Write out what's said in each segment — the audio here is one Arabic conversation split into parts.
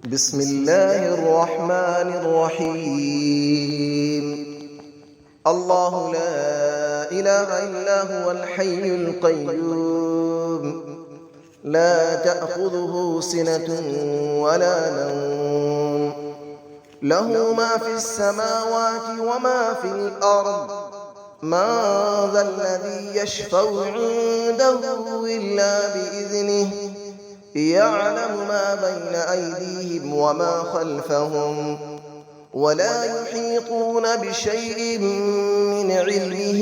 بسم الله الرحمن الرحيم. الله لا إله إلا هو الحي القيوم، لا تأخذه سنة ولا نوم، له ما في السماوات وما في الأرض. من ذا الذي يشفع عنده إلا بإذنه، يعلم ما بين أيديهم وما خلفهم، ولا يحيطون بشيء من علمه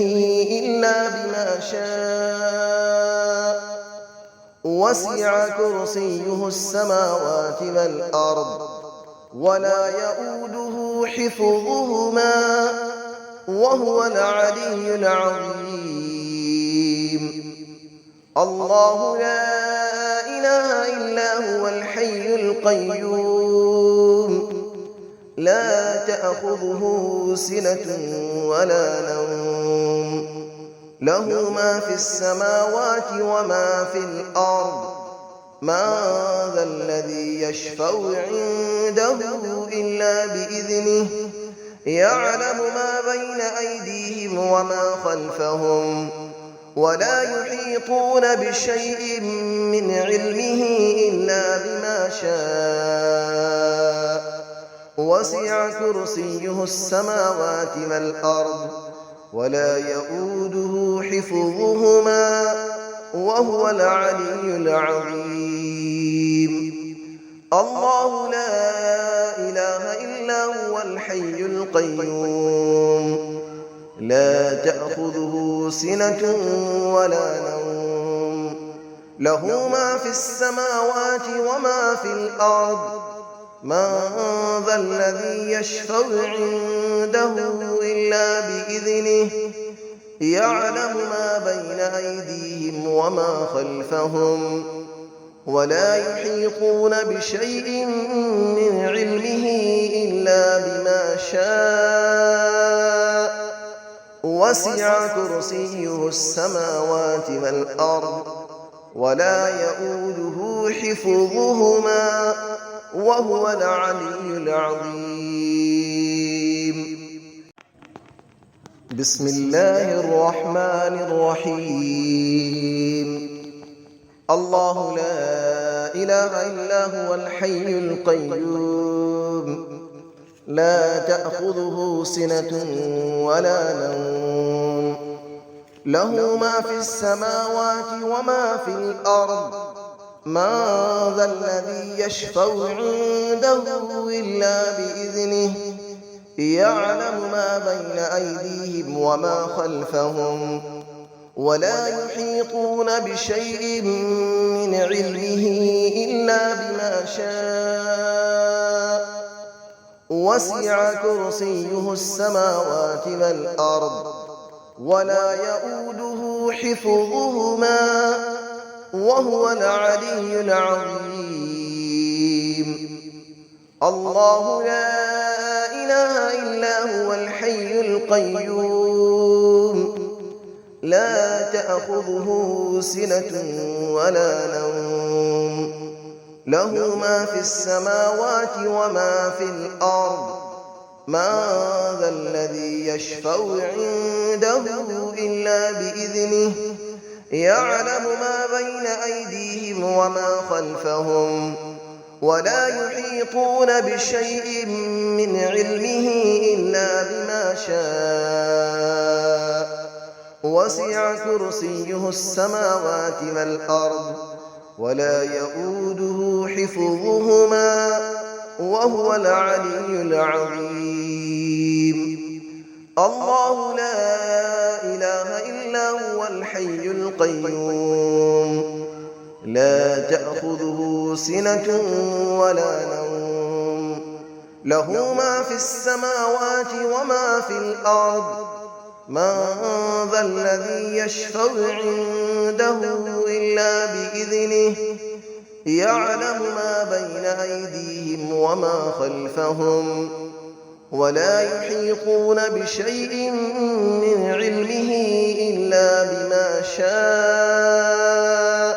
إلا بما شاء. وسع كرسيه السماوات والأرض، ولا يؤوده حفظهما، وهو العلي العظيم. الله لا إله إلا هو الحي القيوم، لا تأخذه سنة ولا نوم، له ما في السماوات وما في الأرض. من ذا الذي يشفع عنده إلا بإذنه، يعلم ما بين أيديهم وما خلفهم، ولا يحيطون بشيء من علمه إلا بما شاء. وسع كرسيه السماوات والأرض، ولا يؤوده حفظهما، وهو العلي العظيم. الله لا إله إلا هو الحي القيوم، لا تأخذه سنة ولا نوم، له ما في السماوات وما في الأرض. من ذا الذي يشفع عنده إلا بإذنه، يعلم ما بين أيديهم وما خلفهم، ولا يحيطون بشيء من علمه إلا بما شاء. وسع كرسيه السماوات والأرض، ولا يؤوده حفظهما، وهو العلي العظيم. بسم الله الرحمن الرحيم. الله لا إله إلا هو الحي القيوم، لا تأخذه سنة ولا نوم، له ما في السماوات وما في الأرض. من ذا الذي يشفع عنده إلا بإذنه، يعلم ما بين أيديهم وما خلفهم، ولا يحيطون بشيء من علمه إلا بما شاء. وسع كرسيه السماوات والأرض، ولا يؤوده حفظهما، وهو العلي العظيم. الله لا إله إلا هو الحي القيوم، لا تأخذه سنة ولا نوم، له ما في السماوات وما في الأرض. من ذا الذي يشفع عنده إلا بإذنه، يعلم ما بين أيديهم وما خلفهم، ولا يحيطون بشيء من علمه إلا بما شاء. وسع كرسيه السماوات والأرض، ولا يؤوده حفظهما، وهو العلي العظيم. الله لا إله إلا هو الحي القيوم، لا تأخذه سنة ولا نوم، له ما في السماوات وما في الأرض. من ذا الذي يشفع عنده إلا بإذنه، يعلم ما بين أيديهم وما خلفهم، ولا يحيطون بشيء من علمه إلا بما شاء.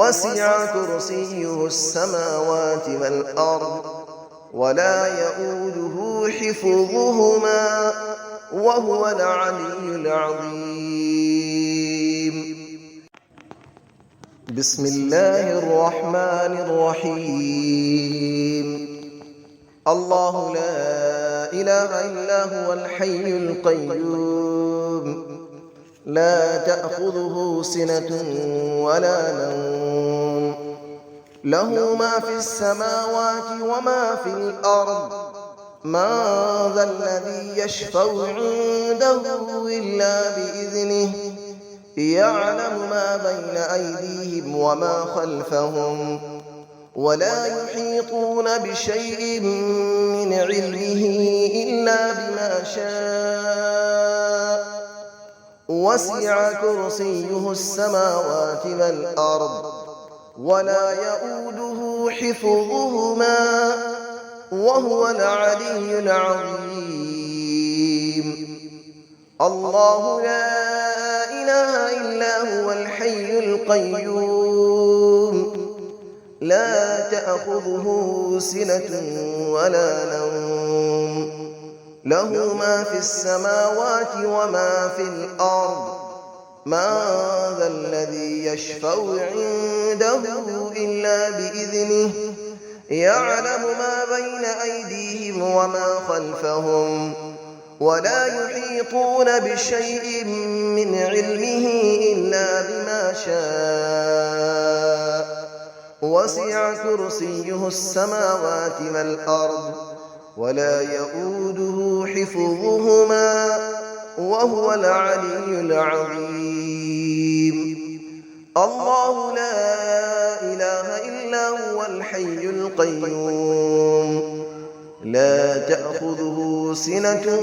وسع كرسيه السماوات والأرض ولا يؤوده حفظهما وهو العلي العظيم. بسم الله الرحمن الرحيم. الله لا إله إلا هو الحي القيوم لا تأخذه سنة ولا نوم له ما في السماوات وما في الأرض من ذا الذي يشفع عنده إلا بإذنه يعلم ما بين أيديهم وما خلفهم ولا يحيطون بشيء من علمه إلا بما شاء وسع كرسيه السماوات والأرض ولا يؤوده حفظهما وهو العلي العظيم. الله لا إله إلا هو الحي القيوم لا تأخذه سنة ولا نوم له ما في السماوات وما في الأرض من ذا الذي يشفع عنده إلا بإذنه يعلم ما بين أيديهم وما خلفهم ولا يحيطون بشيء من علمه إلا بما شاء وسع كرسيه السماوات والأرض ولا يؤوده حفظهما وهو العلي العظيم. الله لا إله إلا هو الحي القيوم لا تأخذه سنة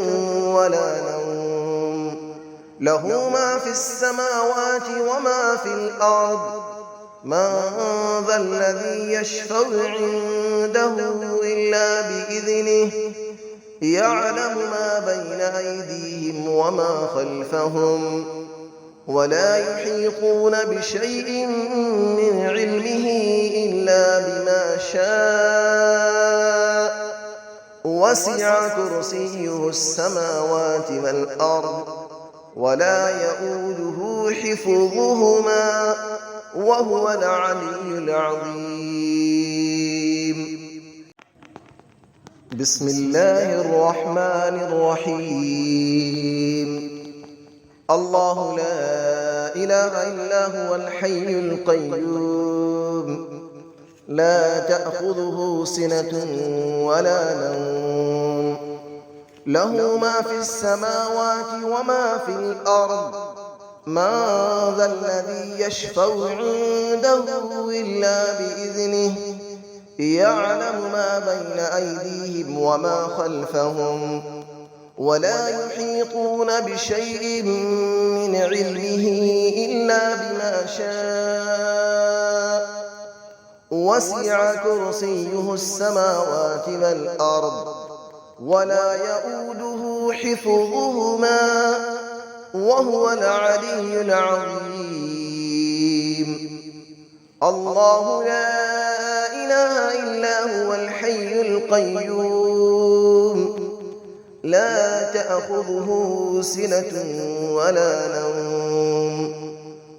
ولا نوم له ما في السماوات وما في الأرض من ذا الذي يشفع عنده إلا بإذنه يعلم ما بين أيديهم وما خلفهم ولا يحيطون بشيء من علمه إلا بما شاء وسع كرسيه السماوات والأرض ولا يؤوده حفظهما وهو العلي العظيم. بسم الله الرحمن الرحيم. الله لا إله إلا هو الحي القيوم لا تأخذه سنة ولا نوم له ما في السماوات وما في الأرض من ذا الذي يشفع عنده إلا بإذنه يعلم ما بين أيديهم وما خلفهم ولا يحيطون بشيء من علمه إلا بما شاء وسع كرسيه السماوات والأرض ولا يؤوده حفظهما وهو العلي العظيم. الله لا إله إلا هو الحي القيوم لا تأخذه سنة ولا نوم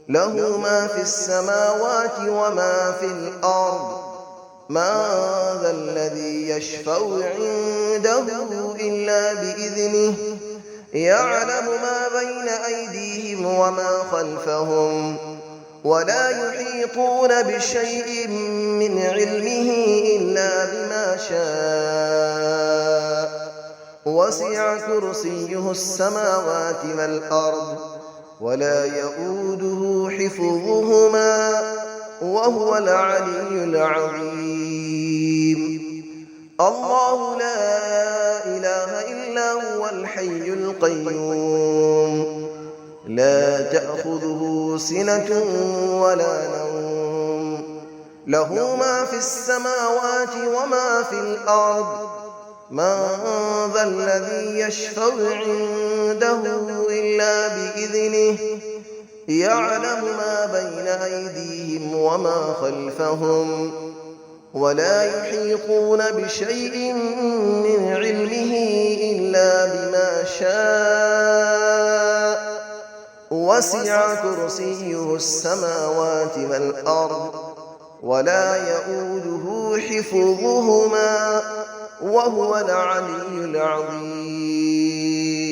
له ما في السماوات وما في الأرض من ذا الذي يشفع عنده إلا بإذنه يعلم ما بين أيديهم وما خلفهم ولا يحيطون بشيء من علمه إلا بما شاء وسع كرسيه السماوات والأرض ولا يؤوده حفظهما وهو العلي العظيم. الله لا إله إلا هو الحي القيوم لا تأخذه سنة ولا نوم له ما في السماوات وما في الأرض من ذا الذي يشفع عنده إلا بإذنه يعلم ما بين أيديهم وما خلفهم ولا يحيطون بشيء من علمه إلا بما شاء وسع كرسيه السماوات والأرض ولا يئوده حفظهما وهو العلي العظيم